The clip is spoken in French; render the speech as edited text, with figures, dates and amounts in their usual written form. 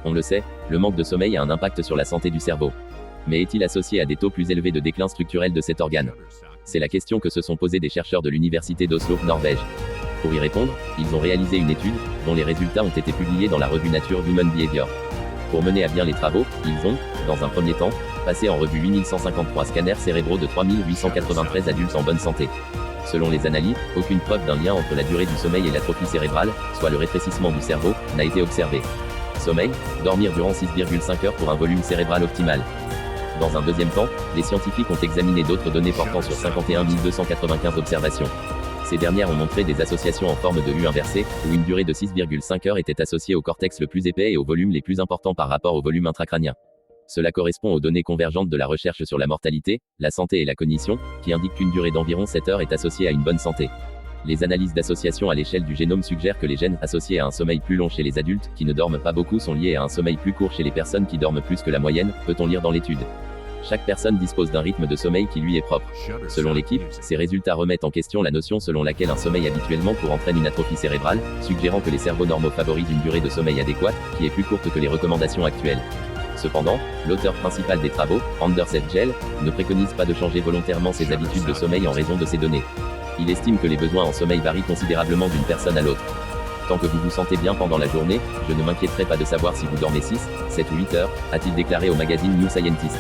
On le sait, le manque de sommeil a un impact sur la santé du cerveau. Mais est-il associé à des taux plus élevés de déclin structurel de cet organe? C'est la question que se sont posées des chercheurs de l'université d'Oslo, Norvège. Pour y répondre, ils ont réalisé une étude, dont les résultats ont été publiés dans la revue Nature Human Behavior. Pour mener à bien les travaux, ils ont, dans un premier temps, passé en revue 8153 scanners cérébraux de 3893 adultes en bonne santé. Selon les analyses, aucune preuve d'un lien entre la durée du sommeil et l'atrophie cérébrale, soit le rétrécissement du cerveau, n'a été observée. Sommeil, dormir durant 6,5 heures pour un volume cérébral optimal. Dans un deuxième temps, les scientifiques ont examiné d'autres données portant sur 51 295 observations. Ces dernières ont montré des associations en forme de U inversée, où une durée de 6,5 heures était associée au cortex le plus épais et aux volumes les plus importants par rapport au volume intracrânien. Cela correspond aux données convergentes de la recherche sur la mortalité, la santé et la cognition, qui indiquent qu'une durée d'environ 7 heures est associée à une bonne santé. Les analyses d'association à l'échelle du génome suggèrent que les gènes associés à un sommeil plus long chez les adultes qui ne dorment pas beaucoup sont liés à un sommeil plus court chez les personnes qui dorment plus que la moyenne, peut-on lire dans l'étude. Chaque personne dispose d'un rythme de sommeil qui lui est propre. Selon l'équipe, ces résultats remettent en question la notion selon laquelle un sommeil habituellement court entraîne une atrophie cérébrale, suggérant que les cerveaux normaux favorisent une durée de sommeil adéquate, qui est plus courte que les recommandations actuelles. Cependant, l'auteur principal des travaux, Anders Edgell, ne préconise pas de changer volontairement ses habitudes de sommeil en raison de ces données. Il estime que les besoins en sommeil varient considérablement d'une personne à l'autre. Tant que vous vous sentez bien pendant la journée, je ne m'inquiéterai pas de savoir si vous dormez 6, 7 ou 8 heures, a-t-il déclaré au magazine New Scientist.